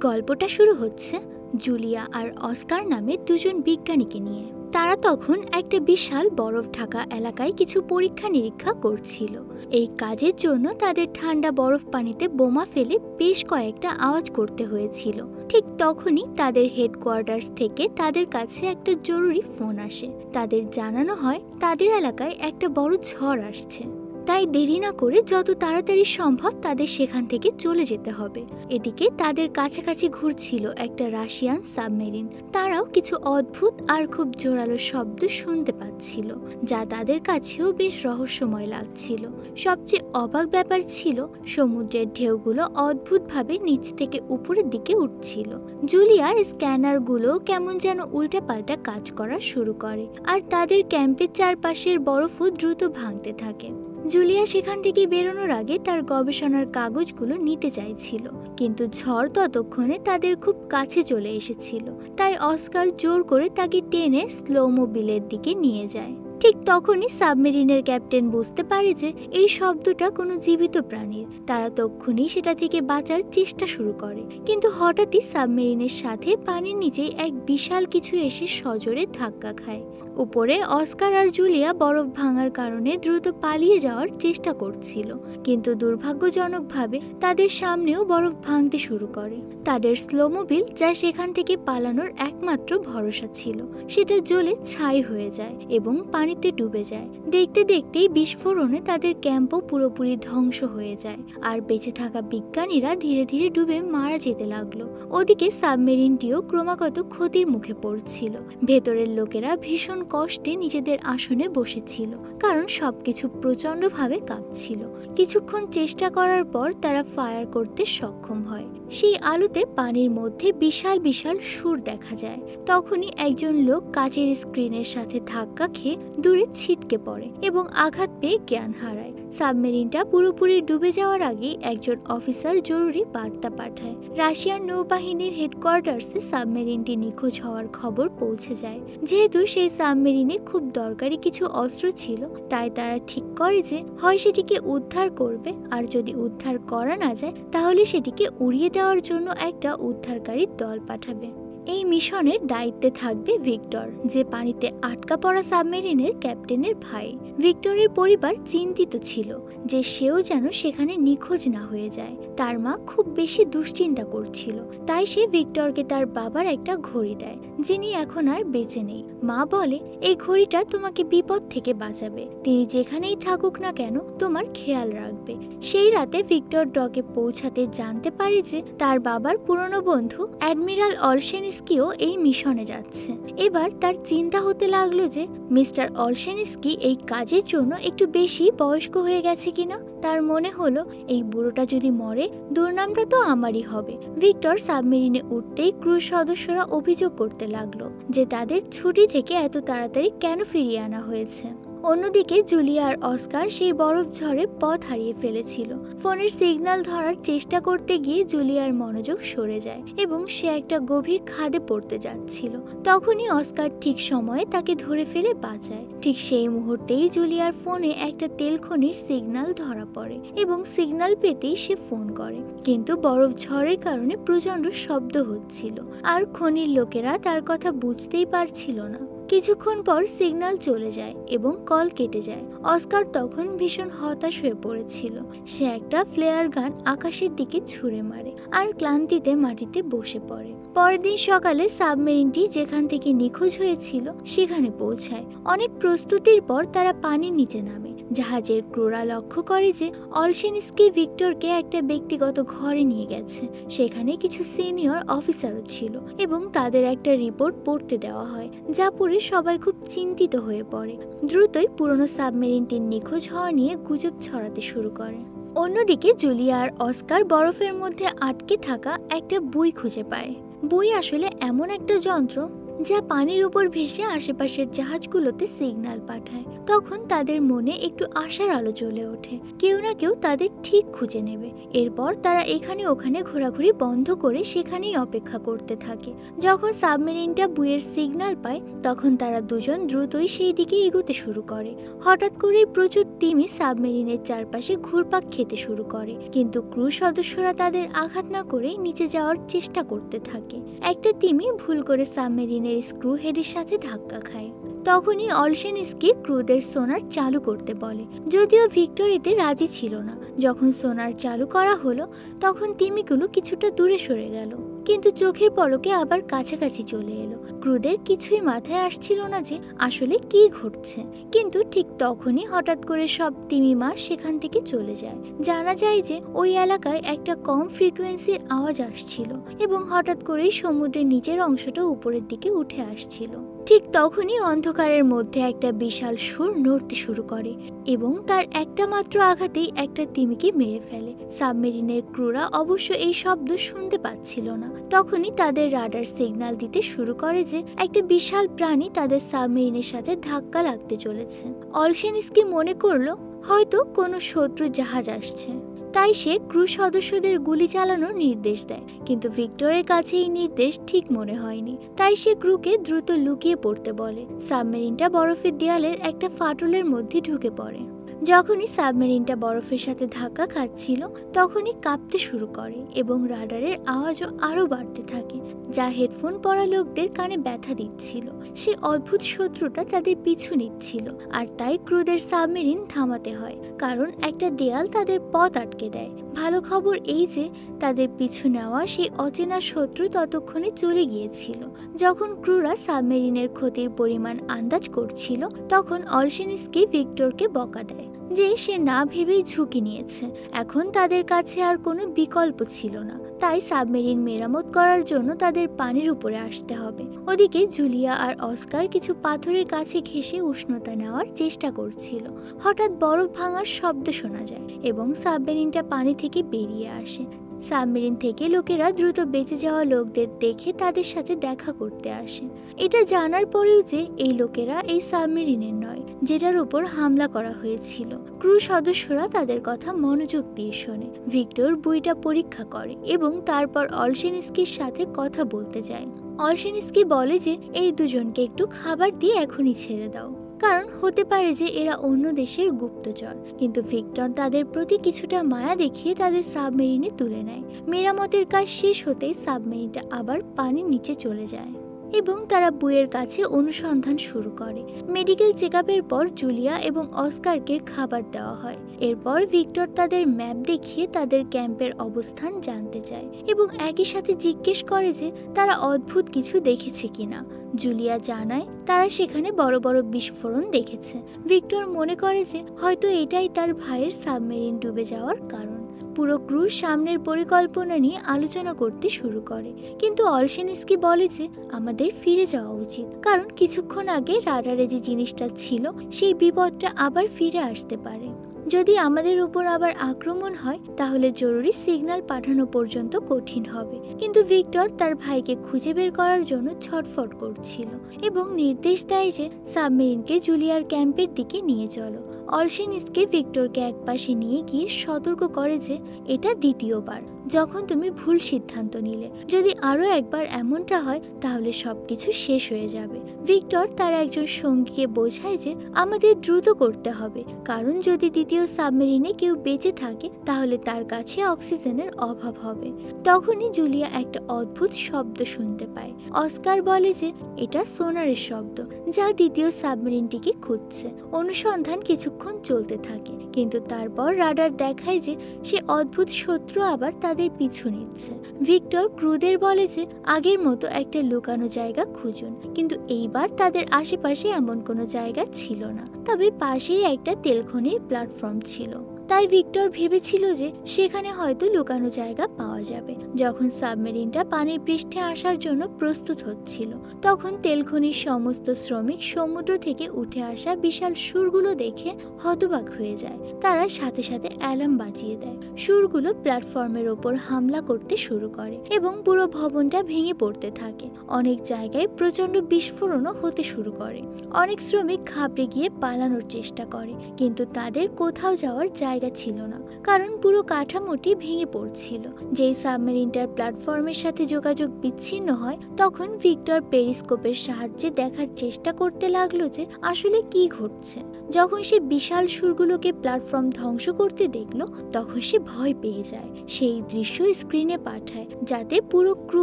গল্পটা শুরু হচ্ছে জুলিয়া আর অস্কার নামে দুজন বিজ্ঞানীকে নিয়ে। তারা তখন একটা বিশাল বরফ ঢাকা এলাকায় কিছু পরীক্ষা নিরীক্ষা করছিল। এই কাজের জন্য তাদের ঠান্ডা বরফ পানিতে বোমা ফেলে বেশ কয়েকটা আওয়াজ করতে হয়েছিল। ঠিক তখনই তাদের হেডকোয়ার্টার্স থেকে তাদের কাছে একটা জরুরি ফোন আসে। তাদের জানানো হয় তাদের এলাকায় একটা বড় ঝড় আসছে, তাই দেরি না করে যত তাড়াতাড়ি সম্ভব তাদের সেখান থেকে চলে যেতে হবে। এদিকে তাদের কাছাকাছি ঘুরছিল একটা রাশিয়ান সাবমেরিন। তারাও কিছু অদ্ভুত আর খুব জোরালো শব্দ শুনতে পাচ্ছিল, যা তাদের কাছেও বেশ রহস্যময় লাগছিল। সবচেয়ে অবাক ব্যাপার ছিল সমুদ্রের ঢেউগুলো অদ্ভুতভাবে নিচ থেকে উপরের দিকে উঠছিল। জুলিয়ার স্ক্যানারগুলো কেমন যেন উল্টাপাল্টা কাজ করা শুরু করে, আর তাদের ক্যাম্পের চারপাশের বরফও দ্রুত ভাঙতে থাকে। জুলিয়া সেখান থেকে বেরোনোর আগে তার গবেষণার কাগজগুলো নিতে চাইছিল, কিন্তু ঝড় ততক্ষণে তাদের খুব কাছে চলে এসেছিল। তাই অস্কার জোর করে তাকে টেনে স্লোমোবিলের দিকে নিয়ে যায়। ঠিক তখনই সাবমেরিনের ক্যাপ্টেন বুঝতে পারে যে এই শব্দটা কোনো জীবিত প্রাণীর। তারা তক্ষুনি সেটা থেকে বাঁচার চেষ্টা শুরু করে, কিন্তু হঠাৎই সাবমেরিনের সাথে পানির নিচেই এক বিশাল কিছু এসে সজোরে ধাক্কা খায়। উপরে অস্কার আর জুলিয়া বরফ ভাঙার কারণে দ্রুত পালিয়ে যাওয়ার চেষ্টা করছিল, কিন্তু দুর্ভাগ্যজনকভাবে তাদের সামনেও বরফ ভাঙতে শুরু করে। তাদের স্লোমোবিল, যা সেখান থেকে পালানোর একমাত্র ভরসা ছিল, সেটা জ্বলে ছাই হয়ে যায় এবং পানিতে ডুবে যায়। দেখতে দেখতেই বিস্ফোরণে তাদের ক্যাম্পও পুরোপুরি ধ্বংস হয়ে যায়, আর বেঁচে থাকা বিজ্ঞানীরা ধীরে ধীরে ডুবে মারা যেতে লাগলো। ওদিকে সাবমেরিনটিও ক্রমাগত ক্ষতির মুখে পড়ছিল। ভেতরের লোকেরা ভীষণ কষ্টে নিজেদের আসনে বসেছিল, কারণ সবকিছু প্রচন্ডভাবে কাঁপছিল। কিছুক্ষণ চেষ্টা করার পর তারা ফায়ার করতে সক্ষম হয়। সেই আলোতে পানির মধ্যে বিশাল বিশাল সুর দেখা যায়। তখনই একজন লোক কাচের স্ক্রিনের সাথে ধাক্কা খেয়ে দূরে ছিটকে পড়ে এবং আঘাত পেয়ে জ্ঞান হারায়। সাবমেরিনটা পুরোপুরি ডুবে যাওয়ার আগেই একজন অফিসার জরুরি বার্তা পাঠায়। রাশিয়ান নৌবাহিনীর হেডকোয়ার্টার্সে সাবমেরিনটি নিখোঁজ হওয়ার খবর পৌঁছে যায়। যেহেতু সেই সাবমেরিনে খুব দরকারি কিছু অস্ত্র ছিল, তাই তারা ঠিক করে যে হয় সেটিকে উদ্ধার করবে, আর যদি উদ্ধার করা না যায় তাহলে সেটিকে উড়িয়ে দেওয়ার জন্য একটা উদ্ধারকারী দল পাঠাবে। এই মিশনের দায়িত্বে থাকবে ভিক্টর, যে পানিতে আটকা পড়া সাবমেরিনের ক্যাপ্টেনের ভাই। ভিক্টরের পরিবার চিন্তিত ছিল যে সেও যেন সেখানে নিখোঁজ না হয়ে যায়। তার মা খুব বেশি দুশ্চিন্তা করছিল, তাই সে ভিক্টরকে তার বাবার একটা ঘড়ি দেয়, যিনি এখন আর বেঁচে নেই। মা বলে, এই ঘড়িটা তোমাকে বিপদ থেকে বাঁচাবে, তিনি যেখানেই থাকুক না কেন তোমার খেয়াল রাখবে। সেই রাতে ভিক্টর ডকে পৌঁছাতে জানতে পারে যে তার বাবার পুরনো বন্ধু অ্যাডমিরাল অলশেনিস্কিও এই মিশনে যাচ্ছে। এবার তার চিন্তা হতে লাগলো যে মিস্টার অলশেনিস্কি এই কাজের জন্য একটু বেশি বয়স্ক হয়ে গেছে কিনা। তার মনে হলো, এই বুড়োটা যদি মরে দুর্নামটা তো আমারই হবে। ভিক্টর সাবমেরিনে উঠতেই ক্রুজ সদস্যরা অভিযোগ করতে লাগলো যে তাদের ছুটি থেকে এত তাড়াতাড়ি কেন ফিরিয়ে আনা হয়েছে। অন্যদিকে জুলিয়া আর অস্কার সেই বরফ ঝড়ে পথ হারিয়ে ফেলেছিল। ফোনের সিগন্যাল ধরার চেষ্টা করতে গিয়ে জুলিয়ার মনোযোগ সরে যায় এবং সে একটা গভীর খাদে পড়তে যাচ্ছিল। তখনই অস্কার ঠিক সময়ে তাকে ধরে ফেলে বাঁচায়। ঠিক সেই মুহূর্তেই জুলিয়ার ফোনে একটা তেল খনির সিগন্যাল ধরা পড়ে এবং সিগন্যাল পেতেই সে ফোন করে, কিন্তু বরফ ঝড়ের কারণে প্রচন্ড শব্দ হচ্ছিল, আর খনির লোকেরা তার কথা বুঝতেই পারছিল না। কিছুক্ষণ পর সিগন্যাল চলে যায় এবং কল কেটে যায়। অস্কার তখন ভীষণ হতাশ হয়ে পড়েছিল। সে একটা ফ্লেয়ার গান আকাশের দিকে ছুঁড়ে মারে আর ক্লান্তিতে মাটিতে বসে পড়ে। পরের দিন সকালে সাবমেরিনটি যেখান থেকে নিখোঁজ হয়েছিল সেখানে পৌঁছায়। অনেক প্রস্তুতির পর তারা পানির নিচে নামে। জাহাজের ক্রুরা লক্ষ্য করে যে অলশেনিস্কি ভিক্টরকে একটা ব্যক্তিগত ঘরে নিয়ে গেছে। সেখানে কিছু সিনিয়র অফিসারও ছিল এবং তাদের একটা রিপোর্ট পড়তে দেওয়া হয়, যা পড়ে সবাই খুব চিন্তিত হয়ে পড়ে। দ্রুতই পুরনো সাবমেরিনটির নিখোঁজ হওয়া নিয়ে গুজব ছড়াতে শুরু করে। অন্যদিকে জুলিয়া আর অস্কার বরফের মধ্যে আটকে থাকা একটা বই খুঁজে পায়। বই আসলে এমন একটা যন্ত্র যা পানির উপর ভেসে আশেপাশের জাহাজগুলোতে সিগন্যাল পাঠায়। তখন তাদের মনে একটু আশার আলো জ্বলে ওঠে, কেউ না কেউ তাদের ঠিক খুঁজে নেবে। এরপর তারা এখানে ওখানে ঘোরাঘুরি বন্ধ করে সেখানেই অপেক্ষা করতে থাকে। যখন সাবমেরিনটা বুয়ের সিগন্যাল পায় তখন তারা দুজন দ্রুতই সেই দিকে এগোতে শুরু করে। হঠাৎ করেই প্রচুর তিমি সাবমেরিনের চারপাশে ঘুরপাক খেতে শুরু করে, কিন্তু ক্রু সদস্যরা তাদের আঘাত না করে নিচে যাওয়ার চেষ্টা করতে থাকে। একটা তিমি ভুল করে সাবমেরিনের স্ক্রু হেডের সাথে ধাক্কা খায়। তখনই অলশেনস্কি ক্রুদের সোনার চালু করতে বলে, যদিও ভিক্টর এতে রাজি ছিল না। যখন সোনার চালু করা হলো তখন তিমিগুলো কিছুটা দূরে সরে গেল, কিন্তু চোখের পলকে আবার কাছাকাছি চলে এলো। ক্রুদের কিছুই মাথায় আসছিল না যে আসলে কি ঘটছে। কিন্তু ঠিক তখনই হঠাৎ করে সব তিমি মাছ সেখান থেকে চলে যায়। জানা যায় যে ওই এলাকায় একটা কম ফ্রিকোয়েন্সির আওয়াজ আসছিল এবং হঠাৎ করেই সমুদ্রের নিচের অংশটা উপরের দিকে উঠে আসছিল। ঠিক তখনই অন্ধকারের মধ্যে একটা বিশাল সুর নড়তে শুরু করে এবং তার একটা মাত্র আঘাতেই একটা তিমিকে মেরে ফেলে। সাবমেরিনের ক্রুরা অবশ্য এই শব্দ শুনতে পাচ্ছিল না। তখনই তাদের রাডার সিগন্যাল দিতে শুরু করে যে একটা বিশাল প্রাণী তাদের সাবমেরিনের সাথে ধাক্কা লাগতে চলেছে। অলশেনস্কি মনে করলো হয়তো কোনো শত্রু জাহাজ আসছে, তাই সে ক্রু সদস্যদের গুলি চালানোর নির্দেশ দেয়। কিন্তু ভিক্টরের কাছে এই নির্দেশ ঠিক মনে হয়নি, তাই সে ক্রুকে দ্রুত লুকিয়ে পড়তে বলে। সাবমেরিনটা বরফের দেয়ালের একটা ফাটলের মধ্যে ঢুকে পড়ে। যখনই সাবমেরিনটা বরফের সাথে ধাক্কা খাচ্ছিল তখনই কাঁপতে শুরু করে এবং রাডারের আওয়াজও আরো বাড়তে থাকে, যা হেডফোন পরা লোকদের কানে ব্যথা দিচ্ছিল। সে অদ্ভুত শত্রুটা তাদের পিছু নিচ্ছিল, আর তাই ক্রুদের সাবমেরিন থামাতে হয়, কারণ একটা দেয়াল তাদের পথ আটকে দেয়। ভালো খবর এই যে তাদের পিছু নেওয়া সেই অচেনা শত্রু ততক্ষণে চলে গিয়েছিল। যখন ক্রুরা সাবমেরিনের ক্ষতির পরিমাণ আন্দাজ করছিল তখন অলশেনস্কি ভিক্টরকে বকা দেয় যে সে না ভেবেই ঝুঁকি নিয়েছে। এখন তাদের কাছে আর কোনো বিকল্প ছিল না, তাই সাবমেরিন মেরামত করার জন্য তাদের পানির উপরে আসতে হবে। ওদিকে জুলিয়া আর অস্কার কিছু পাথরের কাছে ঘেঁষে উষ্ণতা নেওয়ার চেষ্টা করছিল। হঠাৎ বরফ ভাঙার শব্দ শোনা যায় এবং সাবমেরিনটা পানি থেকে বেরিয়ে আসে। সাবমেরিন থেকে লোকেরা দ্রুত বেঁচে যাওয়া লোকদের দেখে তাদের সাথে দেখা করতে আসে। এটা জানার পরেও যে এই লোকেরা এই সাবমেরিনের নয় যেটার উপর হামলা করা হয়েছিল। ক্রু সদস্যরা তাদের কথা মনোযোগ দিয়ে শোনে। ভিক্টর বইটা পরীক্ষা করে এবং তারপর অলশেনস্কির সাথে কথা বলতে যায়। অলশেনস্কি বলে যে এই দুজনকে একটু খাবার দিয়ে এখনই ছেড়ে দাও, কারণ হতে পারে যে এরা অন্য দেশের গুপ্তচর। কিন্তু ভিক্টর তাদের প্রতি কিছুটা মায়া দেখিয়ে তাদের সাবমেরিনে তুলে নেয়। মেরামতের কাজ শেষ হতেই সাবমেরিনটা আবার পানির নিচে চলে যায় এবং তারা বুয়ের কাছে অনুসন্ধান শুরু করে। মেডিকেল চেকআপের পর জুলিয়া এবং অস্কারকে খাবার দেওয়া হয়। এরপর ভিক্টর তাদের ম্যাপ দেখিয়ে তাদের ক্যাম্পের অবস্থান জানতে চায় এবং একই সাথে জিজ্ঞেস করে যে তারা অদ্ভুত কিছু দেখেছে কিনা। জুলিয়া জানায় তারা সেখানে বড় বড় বিস্ফোরণ দেখেছে। ভিক্টর মনে করে যে হয়তো এটাই তার ভাইয়ের সাবমেরিন ডুবে যাওয়ার কারণ। পুরো ক্রু সামনের পরিকল্পনা নিয়ে আলোচনা করতে শুরু করে, কিন্তু অলশেনস্কি বলে যে আমাদের ফিরে যাওয়া উচিত, কারণ কিছুক্ষণ আগে রাডারে যে জিনিসটা ছিল সেই বিপদটা আবার ফিরে আসতে পারে। যদি আমাদের উপর আবার আক্রমণ হয় তাহলে জরুরি সিগন্যাল পাঠানো পর্যন্ত কঠিন হবে। কিন্তু ভিক্টর তার ভাইকে খুঁজে বের করার জন্য ছটফট করছিল এবং নির্দেশ দেয় যে সাবমেরিনকে জুলিয়ার ক্যাম্পের দিকে নিয়ে চলো। অলশেনস্কি ভিক্টরকে একপাশে নিয়ে গিয়ে সতর্ক করে যে এটা দ্বিতীয়বার যখন তুমি ভুল সিদ্ধান্ত নিলে। যদি আরো একবার এমনটা হয় তাহলে সবকিছু শেষ হয়ে যাবে। ভিক্টর তার একজন সঙ্গীকে বোঝায় যে আমাদের দ্রুত করতে হবে, কারণ যদি দ্বিতীয় সাবমেরিনে কেউ বেঁচে থাকে তাহলে তার কাছে অক্সিজেনের অভাব হবে। তখনই জুলিয়া একটা অদ্ভুত শব্দ শুনতে পায়। অস্কার বলে যে এটা সোনারের শব্দ, যা দ্বিতীয় সাবমেরিনটিকে খুঁজছে। অনুসন্ধান কিছুক্ষণ চলতে থাকে, কিন্তু তারপর রাডার দেখায় যে সে অদ্ভুত শত্রু আবার তাদের পিছু নিচ্ছে। ভিক্টর ক্রুদের বলে যে আগের মতো একটা লুকানো জায়গা খুঁজুন, কিন্তু এইবার তাদের আশেপাশে এমন কোনো জায়গা ছিল না, তবে পাশেই একটা তেলখনির প্ল্যাটফর্ম ছিল। তাই ভিক্টর ভেবেছিল যে সেখানে হয়তো লুকানো জায়গা পাওয়া যাবে। যখন সাবমেরিনটা পানির পৃষ্ঠে আসার জন্য প্রস্তুত হচ্ছিল, তখন তেলখনির সমস্ত শ্রমিক সমুদ্র থেকে উঠে আসা বিশাল সুরগুলো দেখে হতবাক হয়ে যায়। তারা সাথে সাথে অ্যালার্ম বাজিয়ে দেয়। সুরগুলো প্ল্যাটফর্মের ওপর হামলা করতে শুরু করে এবং পুরো ভবনটা ভেঙে পড়তে থাকে। অনেক জায়গায় প্রচন্ড বিস্ফোরণও হতে শুরু করে। অনেক শ্রমিক ঘাবড়ে গিয়ে পালানোর চেষ্টা করে, কিন্তু তাদের কোথাও যাওয়ার জায়গা ছিল না, কারণ পুরো কাঠামোটি ভেঙে পড়ছিল। যেই সাবমেরিনটার প্ল্যাটফর্মের সাথে যোগাযোগ বিচ্ছিন্ন হয়, তখন ভিক্টর পেরিস্কোপের সাহায্যে দেখার চেষ্টা করতে লাগলো যে আসলে কি ঘটছে। যখন সে বিশাল সুরগুলোকে প্ল্যাটফর্ম ধ্বংস করতে দেখলো, তখন সে ভয় পেয়ে যায়। সেই দৃশ্য স্ক্রিনে পাঠায়, যাতে পুরো ক্রু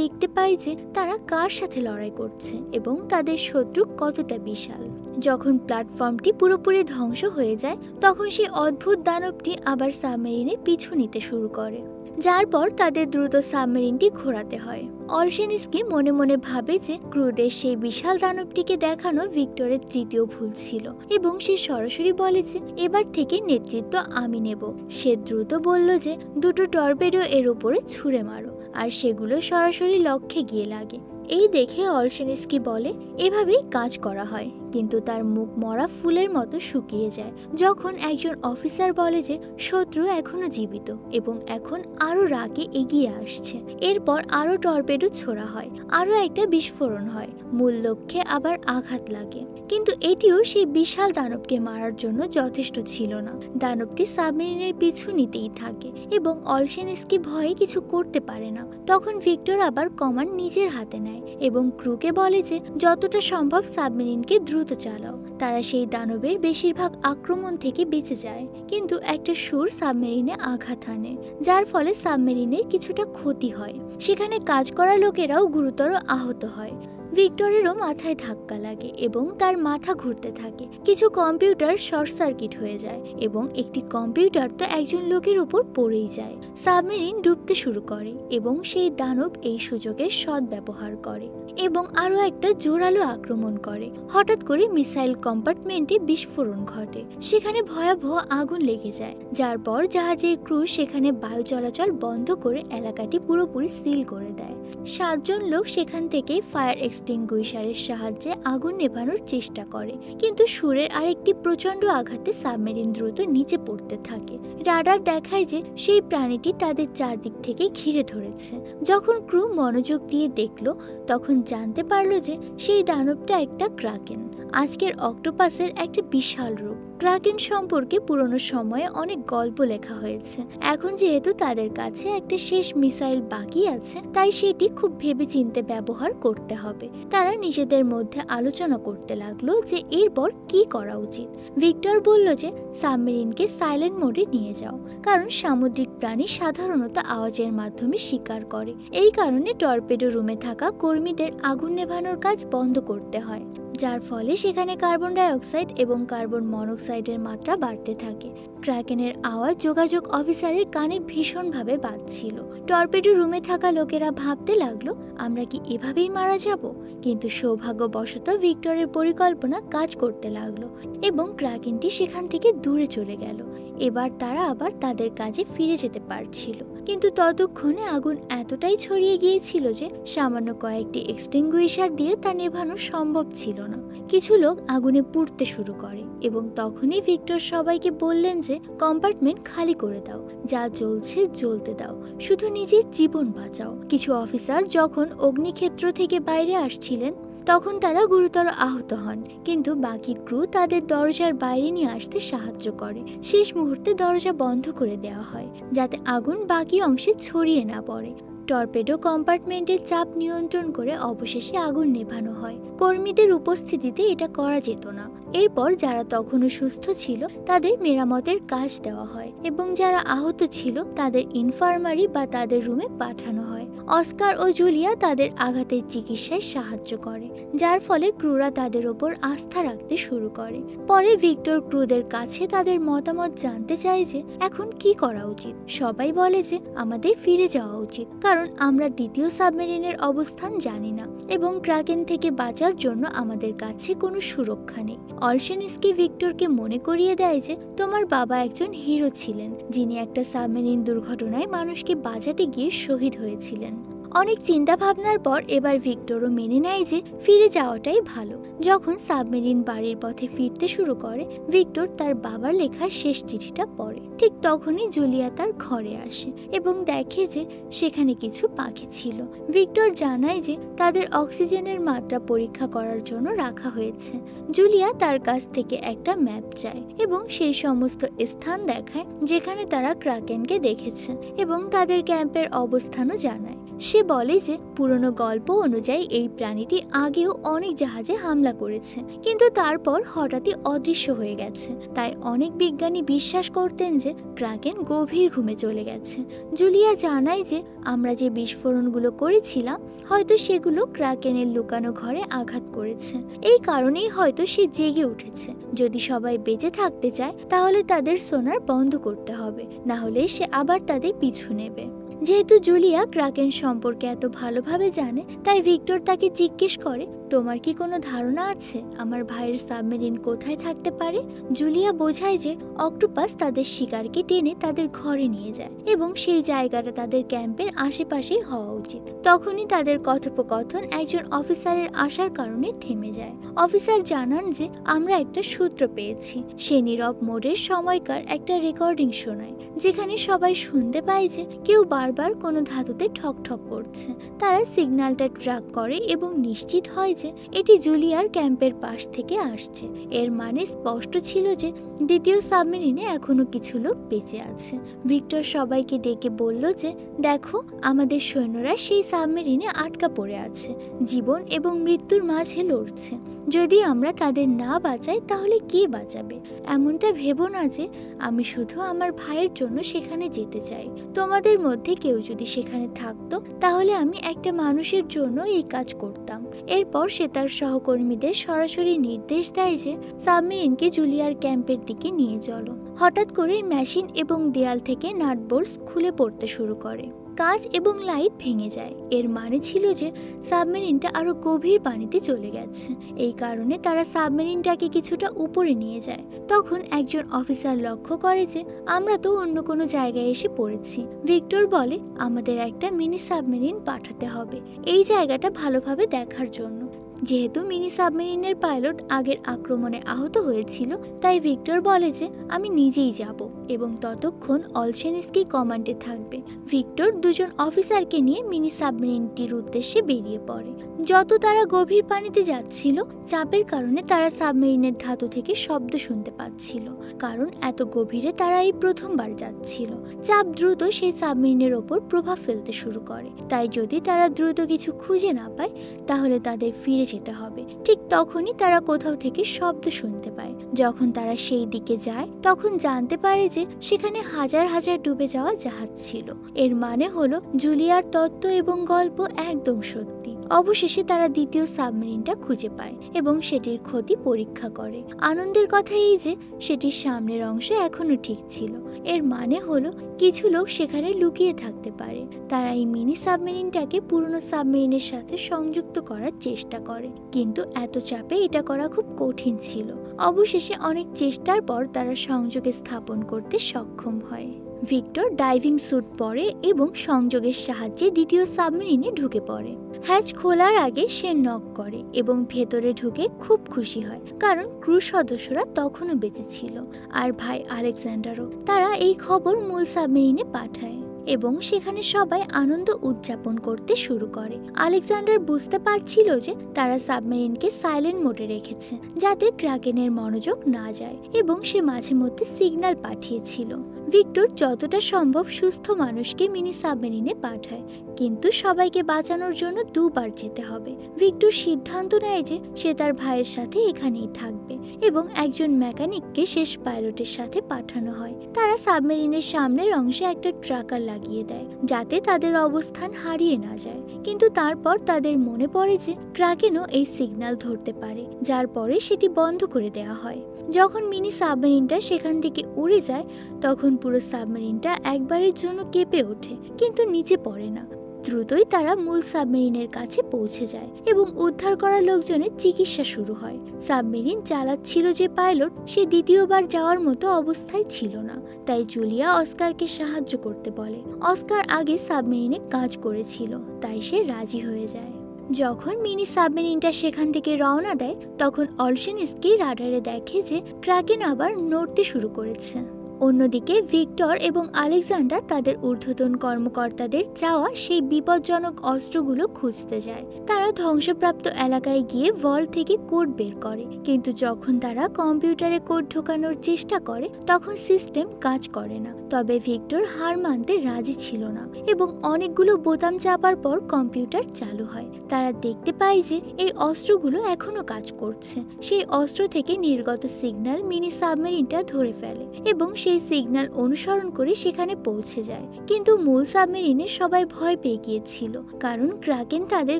দেখতে পায় যে তারা কার সাথে লড়াই করছে এবং তাদের শত্রু কতটা বিশাল। যখন প্ল্যাটফর্মটি পুরোপুরি ধ্বংস হয়ে যায়, তখন সেই অদ্ভুত দানবটি আবার সাবমেরিনের পিছু নিতে শুরু করে, যার পর তাদের দ্রুত সাবমেরিনটি ঘোরাতে হয়। অলশেনিস্কি মনে মনে ভাবে যে ক্রুদের সেই বিশাল দানবটিকে দেখানো ভিক্টরের তৃতীয় ভুল ছিল এবং সে সরাসরি বলে যে এবার থেকে নেতৃত্ব আমি নেব। সে দ্রুত বলল যে দুটো টর্পেডো এর উপরে ছুঁড়ে মারো, আর সেগুলো সরাসরি লক্ষ্যে গিয়ে লাগে। এই দেখে অলশেনিস্কি বলে এভাবেই কাজ করা হয়, কিন্তু তার মুখ মরা ফুলের মতো শুকিয়ে যায় যখন একজন অফিসার বলে যে শত্রু এখনো জীবিত এবং এখন আরো রাগে এগিয়ে আসছে। এরপর আরো টর্পেডো ছোড়া হয়, আরো একটা বিস্ফোরণ হয়, মূল লক্ষ্যে আবার আঘাত লাগে, কিন্তু এটিও সেই বিশাল দানবকে মারার জন্য যথেষ্ট ছিল না। দানবটি সাবমেরিনের পিছু নিতেই থাকে এবং অলশেনিস্কি ভয়ে কিছু করতে পারে না। তখন ভিক্টর আবার কমান্ড নিজের হাতে নেয় এবং ক্রুকে বলে যে যতটা সম্ভব সাবমেরিনকে দ্রুত চালাও। তারা সেই দানবের বেশিরভাগ আক্রমণ থেকে বেঁচে যায়, কিন্তু একটা সুর সাবমেরিনে আঘাত হানে, যার ফলে সাবমেরিনের কিছুটা ক্ষতি হয়। সেখানে কাজ করা লোকেরাও গুরুতর আহত হয়। ভিক্টরেরও মাথায় ধাক্কা লাগে এবং তার মাথা ঘুরতে থাকে। কিছু কম্পিউটার শর্ট সার্কিট হয়ে যায় এবং একটি কম্পিউটার তো একজন লোকের উপর পড়েই যায়। সাবমেরিন ডুবতে শুরু করে এবং সেই দানব এই সুযোগের সদ্ব্যবহার করে এবং আরো একটা জোরালো আক্রমণ করে। হঠাৎ করে মিসাইল কম্পার্টমেন্টে বিস্ফোরণ ঘটে, সেখানে ভয়াবহ আগুন লেগে যায়, যার পর জাহাজের ক্রু সেখানে বায়ু চলাচল বন্ধ করে এলাকাটি পুরোপুরি সিল করে দেয়। 7 জন লোক সেখান থেকে ফায়ার এক্সটিংগুইশারের সাহায্যে আগুন নেভানোর চেষ্টা করে, কিন্তু সুরের আরেকটি প্রচন্ড আঘাতে সাবমেরিন দ্রুত নিচে পড়তে থাকে। রাডার দেখায় যে সেই প্রাণীটি তাদের চারদিক থেকে ঘিরে ধরেছে। যখন ক্রু মনোযোগ দিয়ে দেখলো, তখন জানতে পারলো যে সেই দানবটা একটা ক্রাকেন, আজকের অক্টোপাসের একটা বিশাল রূপ। ক্রাকেন সম্পর্কে পুরনো সময়ে অনেক গল্প লেখা হয়েছে। এখন যেহেতু তাদের কাছে একটা শেষ মিসাইল বাকি আছে, তাই সেটি খুব ভেবেচিন্তে ব্যবহার করতে হবে। তারা নিজেদের মধ্যে আলোচনা করতে লাগলো যে এরপর কি করা উচিত। ভিক্টর বলল যে সাবমেরিনকে সাইলেন্ট মোডে নিয়ে যাও, কারণ সামুদ্রিক প্রাণী সাধারণত আওয়াজের মাধ্যমে শিকার করে। এই কারণে টর্পেডো রুমে থাকা কর্মীদের আগুন নেভানোর কাজ বন্ধ করতে হয়, যার ফলে সেখানে কার্বন ডাই অক্সাইড এবং কার্বন মনোক্সাইডের মাত্রা বাড়তে থাকে। ক্রাকেনের আওয়াজ যোগাযোগ অফিসারের কানে ভীষণভাবে বাজছিল। টর্পেডো রুমে থাকা লোকেরা ভাবতে লাগলো আমরা কি এভাবেই মারা যাব, কিন্তু সৌভাগ্যবশত ভিক্টরের পরিকল্পনা কাজ করতে লাগলো এবং ক্রাকেনটি সেখান থেকে দূরে চলে গেল। এবার তারা আবার তাদের কাজে ফিরে যেতে পারছিল, কিন্তু ততক্ষণে আগুন এতটাই ছড়িয়ে গিয়েছিল যে সামান্য কয়েকটি এক্সটিংগুইশার দিয়ে তা নেভানো সম্ভব ছিল না। কিছু লোক আগুনে পুড়তে শুরু করে এবং তখনই ভিক্টর সবাইকে বললেন যে কম্পার্টমেন্ট খালি করে দাও, যা জ্বলছে জ্বলতে দাও, শুধু নিজের জীবন বাঁচাও। কিছু অফিসার যখন অগ্নিক্ষেত্র থেকে বাইরে আসছিলেন, তখন তারা গুরুতর আহত হন, কিন্তু বাকি ক্রু তাদের দরজার বাইরে নিয়ে আসতে সাহায্য করে। শেষ মুহূর্তে দরজা বন্ধ করে দেওয়া হয়, যাতে আগুন বাকি অংশে ছড়িয়ে না পড়ে। টর্পেডো কম্পার্টমেন্টের চাপ নিয়ন্ত্রণ করে অবশেষে আগুন নেভানো হয়। কর্মীদের উপস্থিতিতে এটা করা যেত না। এরপর যারা তখনও সুস্থ ছিল তাদের মেরামতের কাজ দেওয়া হয় এবং যারা আহত ছিল তাদের ইনফার্মারি বা তাদের রুমে পাঠানো হয়। অস্কার ও জুলিয়া তাদের আঘাতের চিকিৎসায় সাহায্য করে, যার ফলে ক্রুরা তাদের ওপর আস্থা রাখতে শুরু করে। পরে ভিক্টর ক্রুদের কাছে তাদের মতামত জানতে চায় যে এখন কি করা উচিত। সবাই বলে যে আমাদের ফিরে যাওয়া উচিত, কারণ আমরা দ্বিতীয় সাবমেরিনের অবস্থান জানি না এবং ক্রাকেন থেকে বাঁচার জন্য আমাদের কাছে কোনো সুরক্ষা নেই। অলশেনস্কি ভিক্টরকে মনে করিয়ে দেয় যে তোমার বাবা একজন হিরো ছিলেন, যিনি একটা সাবমেরিন দুর্ঘটনায় মানুষকে বাঁচাতে গিয়ে শহীদ হয়েছিলেন। অনেক চিন্তা ভাবনার পর এবার ভিক্টরও মেনে নেয় যে ফিরে যাওয়াটাই ভালো। যখন সাবমেরিন বাড়ির পথে ফিরতে শুরু করে, ভিক্টর তার বাবার লেখা শেষ চিঠিটা পড়ে। ঠিক তখনই জুলিয়া তার ঘরে আসে এবং দেখে যে সেখানে কিছু পাখি ছিল। ভিক্টর জানায় যে তাদের অক্সিজেনের মাত্রা পরীক্ষা করার জন্য রাখা হয়েছে। জুলিয়া তার কাছ থেকে একটা ম্যাপ চায় এবং সেই সমস্ত স্থান দেখায় যেখানে তারা ক্রাকেনকে দেখেছে এবং তাদের ক্যাম্পের অবস্থানও জানায়। সে বলে যে পুরনো গল্প অনুযায়ী এই প্রাণীটি আগেও অনেক জাহাজে হামলা করেছে, কিন্তু তারপর হঠাৎই অদৃশ্য হয়ে গেছে। তাই অনেক বিজ্ঞানী বিশ্বাস করতেন যে ক্রাকেন গভীর ঘুমে চলে গেছে। জুলিয়া জানায় যে আমরা যে বিস্ফোরণগুলো করেছিলাম হয়তো সেগুলো ক্রাকেনের লুকানো ঘরে আঘাত করেছে। এই কারণেই হয়তো সে জেগে উঠেছে। যদি সবাই বেঁচে থাকতে চায় তাহলে তাদের সোনার বন্ধ করতে হবে, না হলে সে আবার তাদের পিছু নেবে। যেহেতু জুলিয়া ক্রাকেন সম্পর্কে এত ভালোভাবে জানে, তাই ভিক্টর তাকে জিজ্ঞেস করে, তোমার কি কোনো ধারণা আছে আমার ভাইয়ের সাবমেরিন কোথায় থাকতে পারে? জুলিয়া বোঝায় যে অক্টোপাস তাদের শিকারকে টেনে তাদের ঘরে নিয়ে যায় এবং সেই জায়গাটা তাদের ক্যাম্পের আশেপাশেই হওয়া উচিত। তখনই তাদের কথোপকথন একজন অফিসারের আসার কারণে থেমে যায়। অফিসার জানান যে আমরা একটা সূত্র পেয়েছি। সে নীরব মোডের সময়কার একটা রেকর্ডিং শোনায়, যেখানে সবাই শুনতে পায় যে কেউ বারবার কোনো ধাতুতে ঠক ঠক করছে। তারা সিগন্যালটা ট্র্যাক করে এবং নিশ্চিত হয় যে এটি জুলিয়ার ক্যাম্পের পাশ থেকে আসছে। এর মানে স্পষ্ট ছিল যে দ্বিতীয় সাবমেরিনে এখনো কিছু লোক বেঁচে আছে। ভিক্টর সবাইকে ডেকে বলল যে দেখো, আমাদের সৈন্যরা সেই সাবমেরিনে আটকা পড়ে আছে, জীবন এবং মৃত্যুর মাঝে লড়ছে। যদি আমরা তাদের না বাঁচাই তাহলে কে বাঁচাবে? এমনটা ভেবো না যে আমি শুধু আমার ভাইয়ের জন্য সেখানে যেতে চাই। তোমাদের মধ্যে কেউ যদি সেখানে থাকতো তাহলে আমি একটা মানুষের জন্য এই কাজ করতাম। এরপর সে তার সহকর্মীদের সরাসরি নির্দেশ দেয় যে সাবমেরিনকে জুলিয়ার ক্যাম্পের দিকে নিয়ে চলো। হঠাৎ করে মেশিন এবং দেয়াল থেকে নাট বোল্টস খুলে পড়তে শুরু করে। কাঁচ এবং লাইট ভেঙে যায়। এর মানে ছিল যে সাবমেরিনটা আরো গভীর পানিতে চলে গেছে। এই কারণে তারা সাবমেরিনটাকে কিছুটা উপরে নিয়ে যায়। তখন একজন অফিসার লক্ষ্য করে যে আমরা তো অন্য কোনো জায়গায় এসে পড়েছি। ভিক্টর বলে আমাদের একটা মিনি সাবমেরিন পাঠাতে হবে এই জায়গাটা ভালোভাবে দেখার জন্য। যেহেতু মিনি সাবমেরিনের পাইলট আগের আক্রমণে আহত হয়েছিল, তাই ভিক্টর বলে যে আমি নিজেই যাব এবং ততক্ষণ অলশেনস্কি কমান্ডে থাকবে। ভিক্টর দুজন অফিসারকে নিয়ে মিনি সাবমেরিনটির উদ্দেশ্যে বেরিয়ে পড়ে। যত তারা গভীর পানিতে যাচ্ছিল, চাপের কারণে তারা সাবমেরিনের ধাতু থেকে শব্দ শুনতে পাচ্ছিল, কারণ এত গভীরে তারা এই প্রথমবার যাচ্ছিল। চাপ দ্রুত সেই সাবমেরিনের ওপর প্রভাব ফেলতে শুরু করে, তাই যদি তারা দ্রুত কিছু খুঁজে না পায় তাহলে তাদের ফিরে যেতে হবে। ঠিক তখনই তারা কোথাও থেকে শব্দ শুনতে পায়। যখন তারা সেই দিকে যায় তখন জানতে পারে যে সেখানে হাজার হাজার ডুবে যাওয়া জাহাজ ছিল। এর মানে হলো জুলিয়ার তত্ত্ব এবং গল্প একদম সত্যি। অবশেষে তারা দ্বিতীয় সাবমেরিনটা খুঁজে পায় এবং সেটির ক্ষতি পরীক্ষা করে। আনন্দের কথা এই যে সেটির সামনের অংশ এখনো ঠিক ছিল। এর মানে হলো কিছু লোক সেখানে লুকিয়ে থাকতে পারে। তারা এই মিনি সাবমেরিনটাকে পুরনো সাবমেরিনের সাথে সংযুক্ত করার চেষ্টা করে, কিন্তু এত চাপে এটা করা খুব কঠিন ছিল। অবশেষে অনেক চেষ্টার পর তারা সংযোগে স্থাপন করতে সক্ষম হয়। ভিক্টর ডাইভিং স্যুট পরে এবং সংযোগের সাহায্যে দ্বিতীয় সাবমেরিনে ঢুকে পড়ে। হ্যাচ খোলার আগে সে নক করে এবং ভেতরে ঢুকে খুব খুশি হয়, কারণ ক্রু সদস্যরা তখনও বেঁচে ছিল আর ভাই আলেকজান্ডারও। তারা এই খবর মূল সাবমেরিনে পাঠায় এবং সেখানে সবাই আনন্দ উদযাপন করতে শুরু করে। আলেকজান্ডার বুঝতে পারছিল যে তারা সাবমেরিনকে সাইলেন্ট মোডে রেখেছে যাতে ক্রাকেনের মনোযোগ না যায়, এবং সে মাঝে মধ্যে সিগন্যাল পাঠিয়েছিল। ভিক্টর যতটা সম্ভব সুস্থ মানুষকে মিনি সাবমেরিনে পাঠায়, কিন্তু সবাইকে বাঁচানোর জন্য দুবার যেতে হবে। ভিক্টর সিদ্ধান্ত নেয় যে সে তার ভাইয়ের সাথে এখানেই থাকবে এবং একজন মেকানিককে শেষ পাইলটের সাথে পাঠানো হয়। তারা সাবমেরিনের সামনের অংশে একটা ট্রাকার লাগিয়ে দেয় যাতে তাদের অবস্থান হারিয়ে না যায়, কিন্তু তারপর তাদের মনে পড়ে যে ক্রাকেনও এই সিগন্যাল ধরতে পারে, যার পরে সেটি বন্ধ করে দেওয়া হয়। যখন মিনি সাবমেরিনটা সেখান থেকে উড়ে যায় তখন পুরো সাবমেরিনটা একবারের জন্য কেঁপে ওঠে, কিন্তু নিচে পড়ে না। দ্রুতই তারা মূল সাবমেরিনের কাছে পৌঁছে যায় এবং উদ্ধার করা লোকজনের চিকিৎসা শুরু হয়। সাবমেরিন চালাচ্ছিল যে পাইলট সে দ্বিতীয়বার যাওয়ার মতো অবস্থায় ছিল না, তাই জুলিয়া অস্কারকে সাহায্য করতে বলে। অস্কার আগে সাবমেরিনে কাজ করেছিল, তাই সে রাজি হয়ে যায়। যখন মিনি সাবমেরিনটা সেখান থেকে রওনা দেয় তখন অলশেনস্কি রাডারে দেখে যে ক্রাকেন আবার নড়তে শুরু করেছে। অন্যদিকে ভিক্টর এবং আলেকজান্ডার তাদের ঊর্ধ্বতন কর্মকর্তাদের চাওয়া সেই বিপজ্জনক অস্ত্রগুলো খুঁজতে যায়। তারা ধ্বংসপ্রাপ্ত এলাকায় গিয়ে ভল্ট থেকে কোড বের করে, কিন্তু যখন তারা কম্পিউটারে কোড ঢোকানোর চেষ্টা করে তখন সিস্টেম কাজ করে না। তবে ভিক্টর হার মানতে রাজি ছিল না এবং অনেকগুলো বোতাম চাপার পর কম্পিউটার চালু হয়। তারা দেখতে পায় যে এই অস্ত্রগুলো এখনো কাজ করছে। সেই অস্ত্র থেকে নির্গত সিগন্যাল মিনি সাবমেরিনটা ধরে ফেলে এবং সেই সিগন্যাল অনুসরণ করে সেখানে পৌঁছে যায়। কিন্তু মূল সাবমেরিনে সবাই ভয় পেয়ে গিয়েছিল, কারণ ক্রাকেন তাদের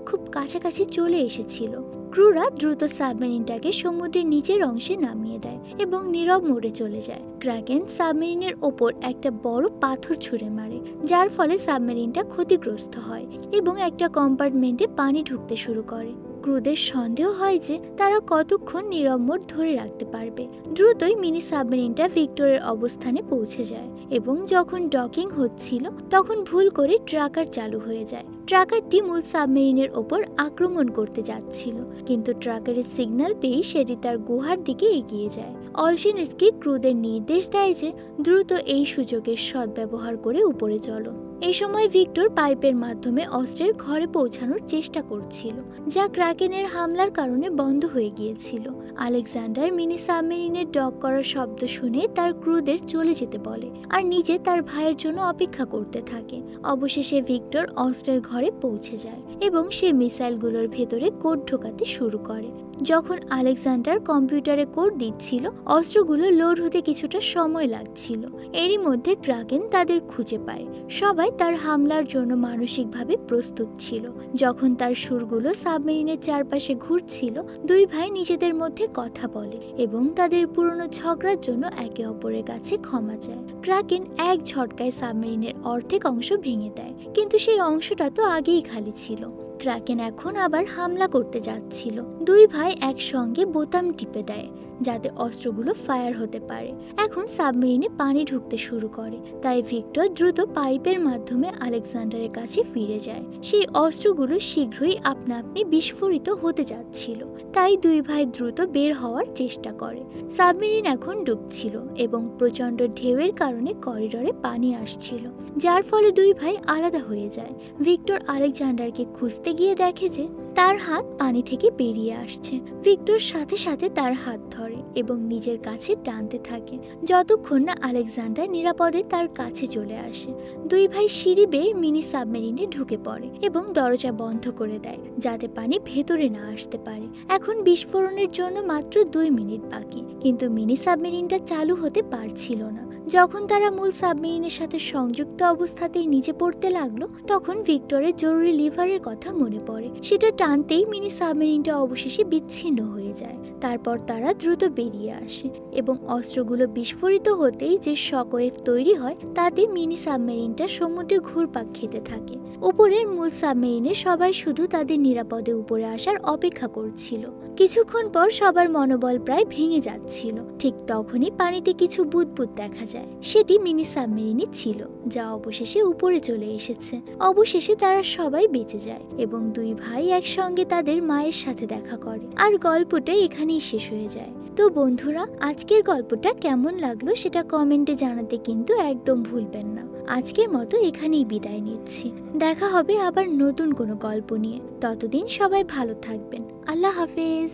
খুব কাছাকাছি চলে এসেছিল। ক্রুরা দ্রুত সাবমেরিনটাকে সমুদ্রের নিচের অংশে নামিয়ে দেয় এবং নীরব মোড়ে চলে যায়। ক্রাকেন সাবমেরিনের ওপর একটা বড় পাথর ছুঁড়ে মারে, যার ফলে সাবমেরিনটা ক্ষতিগ্রস্ত হয় এবং একটা কম্পার্টমেন্টে পানি ঢুকতে শুরু করে। ক্রুদের সন্দেহ হয় যে তারা কতক্ষণ নীরব মোড় ধরে রাখতে পারবে। দ্রুতই মিনি সাবমেরিনটা ভিক্টরের অবস্থানে পৌঁছে যায় এবং যখন ডকিং হচ্ছিল তখন ভুল করে ট্রাকার চালু হয়ে যায়। ট্রাকারটি মূল সাবমেরিনের ওপর আক্রমণ করতে যাচ্ছিল, কিন্তু ট্রাকারের সিগন্যাল পেয়ে সেটি তার গুহার দিকে এগিয়ে যায়। অলশেনস্কি ক্রুদের নির্দেশ দেয় যে দ্রুত এই সুযোগের সদ্ব্যবহার করে উপরে চলো। এই সময় ভিক্টর পাইপের মাধ্যমে অস্ত্রের ঘরে পৌঁছানোর চেষ্টা করছিল, যা ক্রাকেনের হামলার কারণে বন্ধ হয়ে গিয়েছিল। আলেকজান্ডার মিনি সাবমেরিনের ডক করার শব্দ শুনে তার ক্রুদের চলে যেতে বলে আর নিজে তার ভাইয়ের জন্য অপেক্ষা করতে থাকে। অবশেষে ভিক্টর অস্ত্রের ঘরে পৌঁছে যায় এবং সে মিসাইলগুলোর ভেতরে কোড ঢোকাতে শুরু করে। যখন আলেকজান্ডার কম্পিউটারে কোড দিচ্ছিল অস্ত্রগুলো লোড হতে কিছুটা সময় লাগছিল। এরই মধ্যে ক্রাকেন তাদের খুঁজে পায়। সবাই তার হামলার জন্য মানসিকভাবে প্রস্তুত ছিল। যখন তার সুরগুলো সাবমেরিনের চারপাশে ঘুরছিল দুই ভাই নিজেদের মধ্যে কথা বলে এবং তাদের পুরনো ঝগড়ার জন্য একে অপরের কাছে ক্ষমা চায়। ক্রাকেন এক ঝটকায় সাবমেরিনের অর্ধেক অংশ ভেঙে দেয়, কিন্তু সেই অংশটা তো আগেই খালি ছিল। ক্রাকেন এখন আবার হামলা করতে যাচ্ছিল। দুই ভাই একসঙ্গে বোতাম টিপে দেয় যাতে অস্ত্রগুলো ফায়ার হতে পারে। এখন সাবমেরিনে পানি ঢুকতে শুরু করে, তাই ভিক্টর দ্রুত পাইপের মাধ্যমে আলেকজান্ডারের কাছে ফিরে যায়। সেই অস্ত্রগুলো শীঘ্রই আপনা আপনি বিস্ফোরিত হতে যাচ্ছিল, তাই দুই ভাই দ্রুত বের হওয়ার চেষ্টা করে। সাবমেরিন এখন ডুবছিল এবং প্রচন্ড ঢেউয়ের কারণে করিডরে পানি আসছিল, যার ফলে দুই ভাই আলাদা হয়ে যায়। ভিক্টর আলেকজান্ডারকে খুঁজতে গিয়ে দেখে যে তার হাত পানি থেকে বেরিয়ে আসছে। ভিক্টর সাথে সাথে তার হাত ধরে এবং নিজের কাছে টানতে থাকে যতক্ষণ না আলেকজান্ডার নিরাপদে তার কাছে চলে আসে। দুই ভাই সিঁড়ি বেয়ে মিনি সাবমেরিনে ঢুকে পড়ে এবং দরজা বন্ধ করে দেয় যাতে পানি ভেতরে না আসতে পারে। এখন বিস্ফোরণের জন্য মাত্র 2 মিনিট বাকি, কিন্তু মিনি সাবমেরিনটা চালু হতে পারছিল না। যখন তারা মূল সাবমেরিনের সাথে সংযুক্ত অবস্থাতেই নিচে পড়তে লাগলো তখন ভিক্টরের জরুরি লিভারের কথা মনে পড়ে। সেটা টানতেই মিনি সাবমেরিনটা অবশেষে বিচ্ছিন্ন হয়ে যায়। তারপর তারা দ্রুত বেরিয়ে আসে এবং অস্ত্রগুলো বিস্ফোরিত হতেই যে শকওয়েভ তৈরি হয় তাতে মিনি সাবমেরিনটা সমুদ্রে ঘুরপাক খেতে থাকে। উপরের মূল সাবমেরিনে সবাই শুধু তাদের নিরাপদে উপরে আসার অপেক্ষা করছিল। কিছুক্ষণ পর সবার মনোবল প্রায় ভেঙে যাচ্ছিল। ঠিক তখনই পানিতে কিছু বুদবুদ দেখা যায়। সেটি মিনি সাবমেরিনই ছিল, যা অবশেষে উপরে চলে এসেছে। অবশেষে তারা সবাই বেঁচে যায় এবং দুই ভাই একসঙ্গে তাদের মায়ের সাথে দেখা করে। আর গল্পটা এখানেই শেষ হয়ে যায়। তো বন্ধুরা, আজকের গল্পটা কেমন লাগলো সেটা কমেন্টে জানাতে কিন্তু একদম ভুলবেন না। আজকের মতো এখানেই বিদায় নিচ্ছি। দেখা হবে আবার নতুন কোনো গল্প নিয়ে। ততদিন সবাই ভালো থাকবেন। আল্লাহ হাফেজ।